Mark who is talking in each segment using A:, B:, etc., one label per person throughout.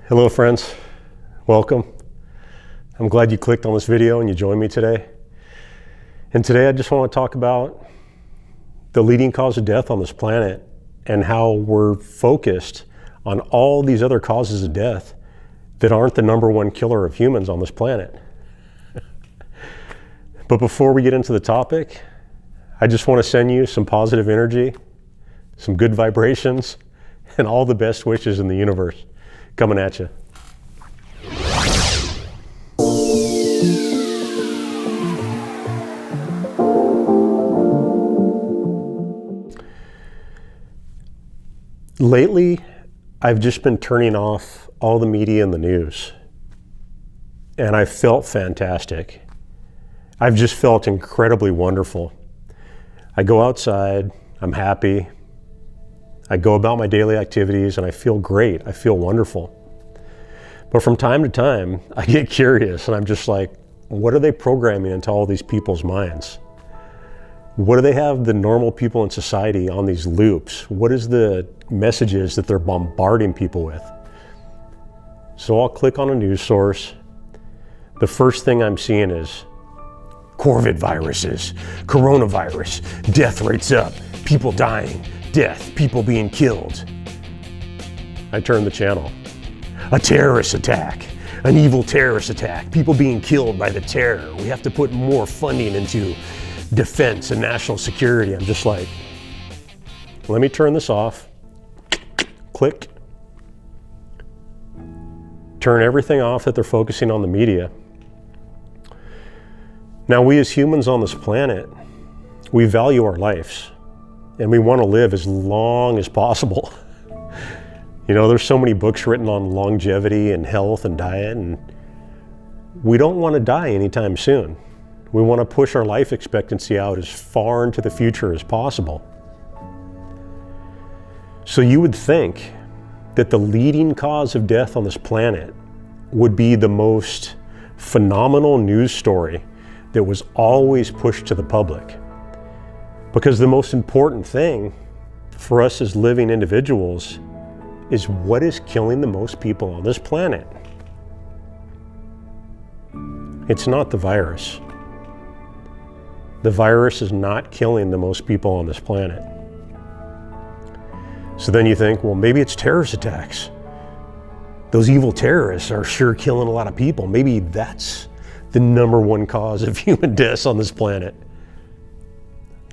A: Hello friends, welcome. I'm glad you clicked on this video and you joined me today. And today I just want to talk about the leading cause of death on this planet and how we're focused on all these other causes of death that aren't the number one killer of humans on this planet. But before we get into the topic, I just want to send you some positive energy, some good vibrations, and all the best wishes in the universe coming at you. Lately, I've just been turning off all the media and the news, and I felt fantastic. I've just felt incredibly wonderful. I go outside, I'm happy. I go about my daily activities and I feel great. I feel wonderful. But from time to time, I get curious and I'm just like, what are they programming into all these people's minds? What do they have the normal people in society on these loops? What is the messages that they're bombarding people with? So I'll click on a news source. The first thing I'm seeing is COVID viruses, coronavirus, death rates up, people dying, death, people being killed. I turn the channel. A terrorist attack, an evil terrorist attack, people being killed by the terror. We have to put more funding into defense and national security. I'm just like, let me turn this off. Click. Turn everything off that they're focusing on the media. Now, we as humans on this planet, we value our lives and we want to live as long as possible. You know, there's so many books written on longevity and health and diet, and we don't want to die anytime soon. We want to push our life expectancy out as far into the future as possible. So you would think that the leading cause of death on this planet would be the most phenomenal news story that was always pushed to the public. Because the most important thing for us as living individuals is what is killing the most people on this planet. It's not the virus. The virus is not killing the most people on this planet. So then you think, well, maybe it's terrorist attacks. Those evil terrorists are sure killing a lot of people. Maybe that's the number one cause of human deaths on this planet.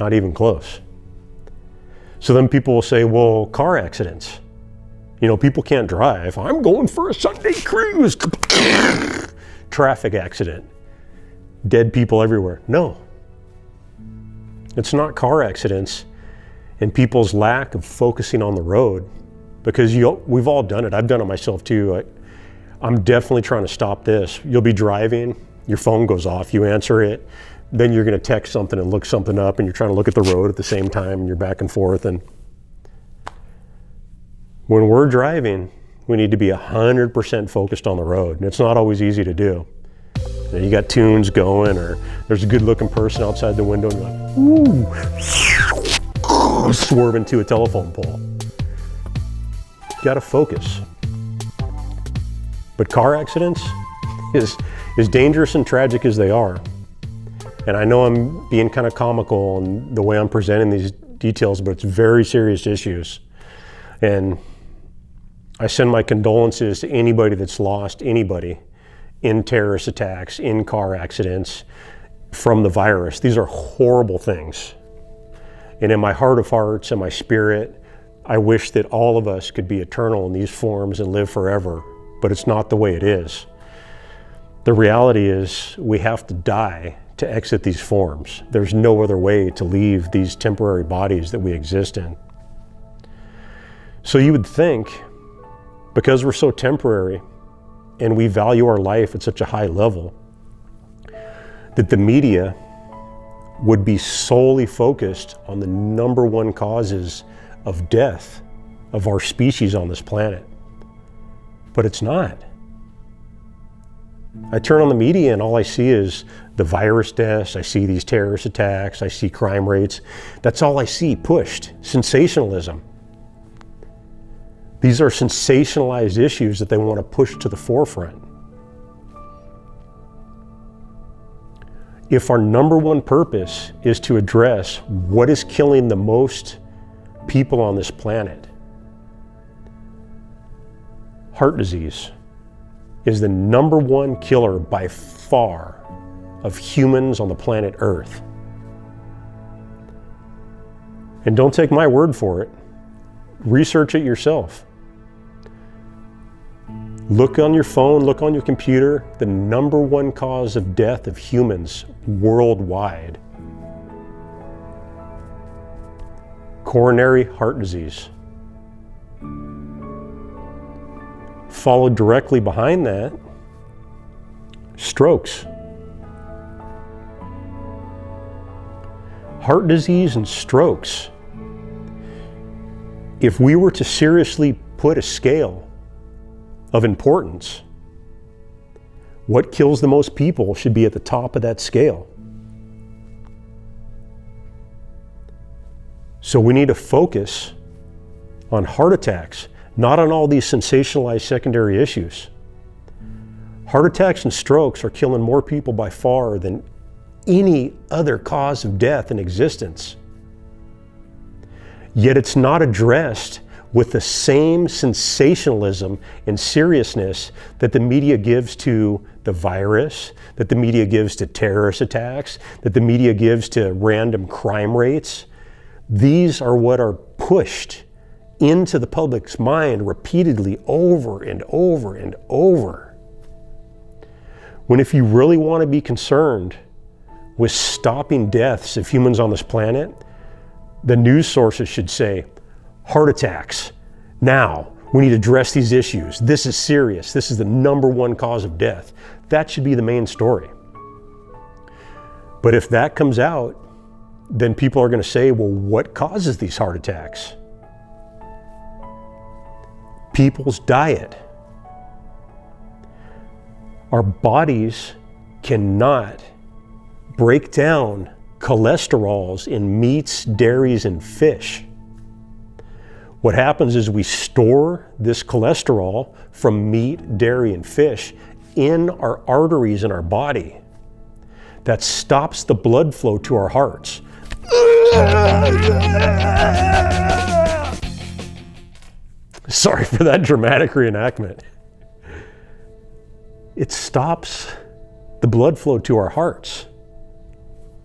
A: Not even close. So then people will say, well, car accidents. You know, people can't drive. I'm going for a Sunday cruise. Traffic accident. Dead people everywhere. No. It's not car accidents and people's lack of focusing on the road, because we've all done it. I've done it myself too. I'm definitely trying to stop this. You'll be driving, your phone goes off, you answer it, then you're going to text something and look something up, and you're trying to look at the road at the same time, and you're back and forth. And when we're driving, we need to be 100% focused on the road, and it's not always easy to do. You got tunes going, or there's a good-looking person outside the window, and you're like, ooh, swerve into a telephone pole. You got to focus. But car accidents, as dangerous and tragic as they are, and I know I'm being kind of comical in the way I'm presenting these details, but it's very serious issues. And I send my condolences to anybody that's lost anybody in terrorist attacks, in car accidents, from the virus. These are horrible things. And in my heart of hearts and my spirit, I wish that all of us could be eternal in these forms and live forever, but it's not the way it is. The reality is we have to die to exit these forms. There's no other way to leave these temporary bodies that we exist in. So you would think, because we're so temporary and we value our life at such a high level, that the media would be solely focused on the number one causes of death of our species on this planet. But it's not. I turn on the media and all I see is the virus deaths, I see these terrorist attacks, I see crime rates. That's all I see pushed. Sensationalism. These are sensationalized issues that they want to push to the forefront. If our number one purpose is to address what is killing the most people on this planet, heart disease is the number one killer by far of humans on the planet Earth. And don't take my word for it. Research it yourself. Look on your phone, look on your computer, the number one cause of death of humans worldwide. Coronary heart disease. Followed directly behind that, strokes. Heart disease and strokes. If we were to seriously put a scale of importance, what kills the most people should be at the top of that scale. So we need to focus on heart attacks, not on all these sensationalized secondary issues. Heart attacks and strokes are killing more people by far than any other cause of death in existence. Yet it's not addressed with the same sensationalism and seriousness that the media gives to the virus, that the media gives to terrorist attacks, that the media gives to random crime rates. These are what are pushed into the public's mind repeatedly over and over and over. When if you really want to be concerned with stopping deaths of humans on this planet, the news sources should say, heart attacks. Now, we need to address these issues. This is serious. This is the number one cause of death. That should be the main story. But if that comes out, then people are going to say, well, what causes these heart attacks? People's diet. Our bodies cannot break down cholesterols in meats, dairies, and fish. What happens is we store this cholesterol from meat, dairy, and fish in our arteries in our body. That stops the blood flow to our hearts. Sorry for that dramatic reenactment. It stops the blood flow to our hearts,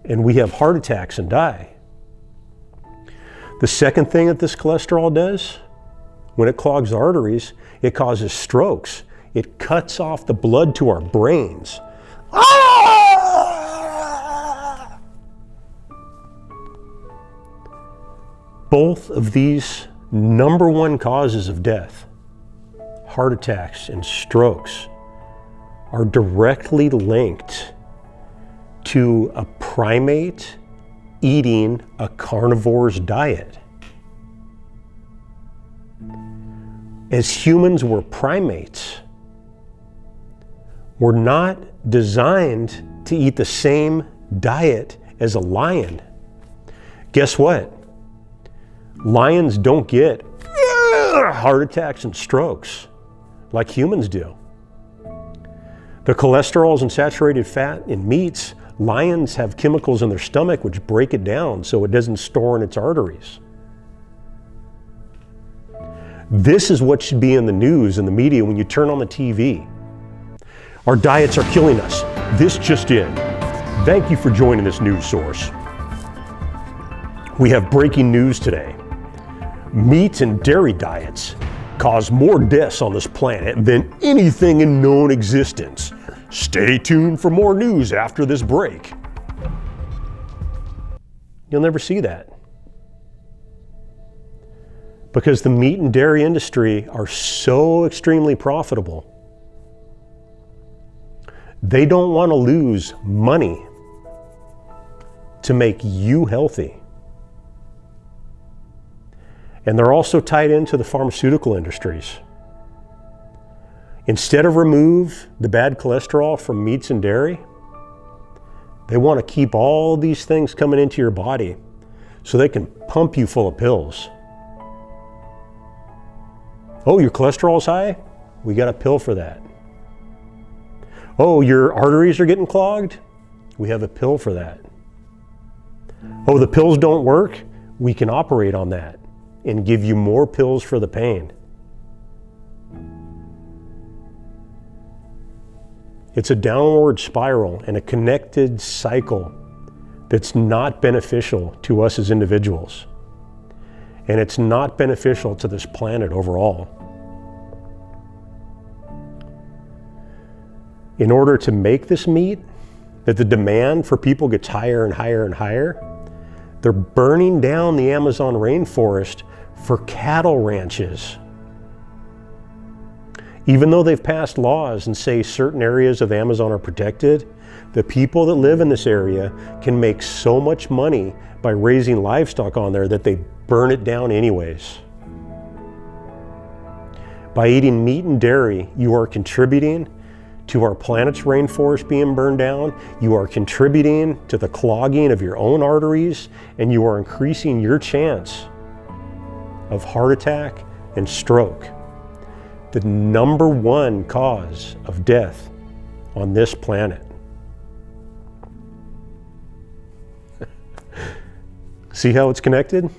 A: and we have heart attacks and die. The second thing that this cholesterol does, when it clogs the arteries, it causes strokes. It cuts off the blood to our brains. Both of these number one causes of death, heart attacks and strokes, are directly linked to a primate eating a carnivore's diet. As humans, we're primates. We're not designed to eat the same diet as a lion. Guess what? Lions don't get heart attacks and strokes like humans do. The cholesterols and saturated fat in meats, lions have chemicals in their stomach which break it down so it doesn't store in its arteries. This is what should be in the news and the media when you turn on the TV. Our diets are killing us. This just in. Thank you for joining this news source. We have breaking news today. Meat and dairy diets cause more deaths on this planet than anything in known existence. Stay tuned for more news after this break. You'll never see that. Because the meat and dairy industry are so extremely profitable. They don't want to lose money to make you healthy. And they're also tied into the pharmaceutical industries. Instead of remove the bad cholesterol from meats and dairy, they want to keep all these things coming into your body so they can pump you full of pills. Oh, your cholesterol's high? We got a pill for that. Oh, your arteries are getting clogged? We have a pill for that. Oh, the pills don't work? We can operate on that and give you more pills for the pain. It's a downward spiral and a connected cycle that's not beneficial to us as individuals. And it's not beneficial to this planet overall. In order to make this meat, that the demand for people gets higher and higher and higher, they're burning down the Amazon rainforest for cattle ranches. Even though they've passed laws and say certain areas of Amazon are protected, the people that live in this area can make so much money by raising livestock on there that they burn it down anyways. By eating meat and dairy, you are contributing to our planet's rainforest being burned down, you are contributing to the clogging of your own arteries, and you are increasing your chance of heart attack and stroke. The number one cause of death on this planet. See how it's connected?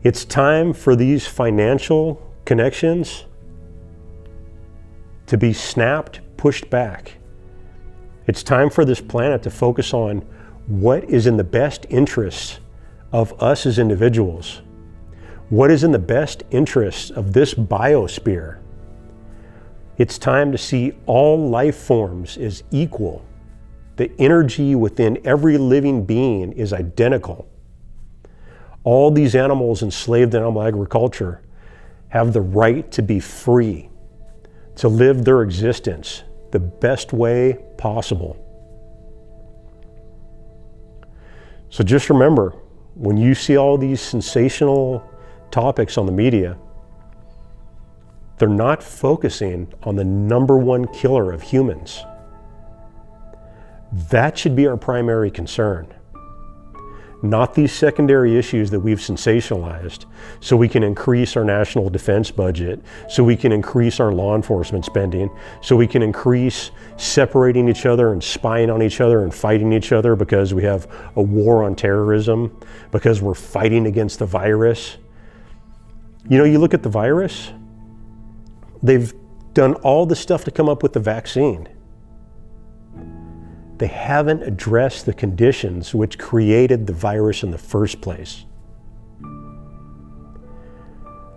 A: It's time for these financial connections to be snapped, pushed back. It's time for this planet to focus on what is in the best interests of us as individuals. What is in the best interests of this biosphere? It's time to see all life forms as equal. The energy within every living being is identical. All these animals enslaved in animal agriculture have the right to be free, to live their existence the best way possible. So just remember, when you see all these sensational topics on the media, they're not focusing on the number one killer of humans. That should be our primary concern, not these secondary issues that we've sensationalized so we can increase our national defense budget, so we can increase our law enforcement spending, so we can increase separating each other and spying on each other and fighting each other because we have a war on terrorism, because we're fighting against the virus. You know, you look at the virus, they've done all the stuff to come up with the vaccine. They haven't addressed the conditions which created the virus in the first place.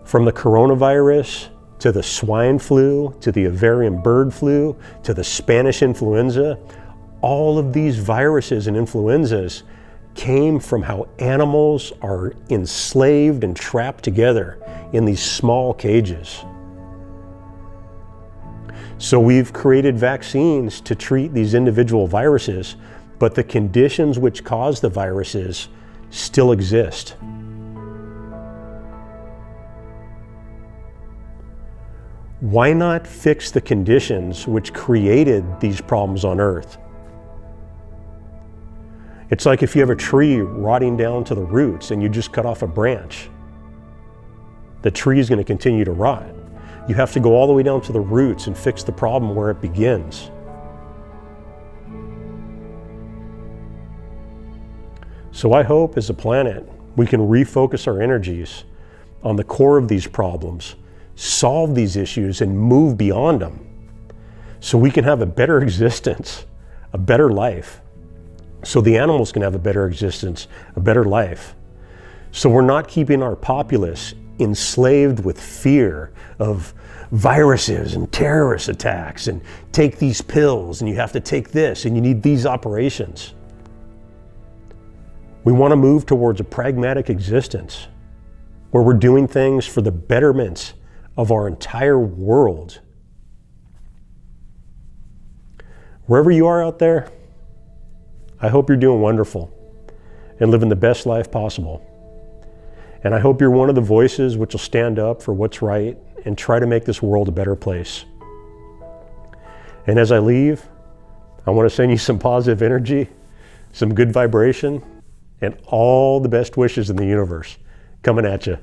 A: From the coronavirus, to the swine flu, to the avian bird flu, to the Spanish influenza, all of these viruses and influenzas came from how animals are enslaved and trapped together in these small cages. So we've created vaccines to treat these individual viruses, but the conditions which cause the viruses still exist. Why not fix the conditions which created these problems on Earth? It's like if you have a tree rotting down to the roots and you just cut off a branch, the tree is going to continue to rot. You have to go all the way down to the roots and fix the problem where it begins. So I hope as a planet, we can refocus our energies on the core of these problems, solve these issues, and move beyond them so we can have a better existence, a better life. So the animals can have a better existence, a better life. So we're not keeping our populace enslaved with fear of viruses and terrorist attacks and take these pills and you have to take this and you need these operations. We want to move towards a pragmatic existence where we're doing things for the betterment of our entire world. Wherever you are out there, I hope you're doing wonderful and living the best life possible. And I hope you're one of the voices which will stand up for what's right and try to make this world a better place. And as I leave, I want to send you some positive energy, some good vibration, and all the best wishes in the universe coming at you.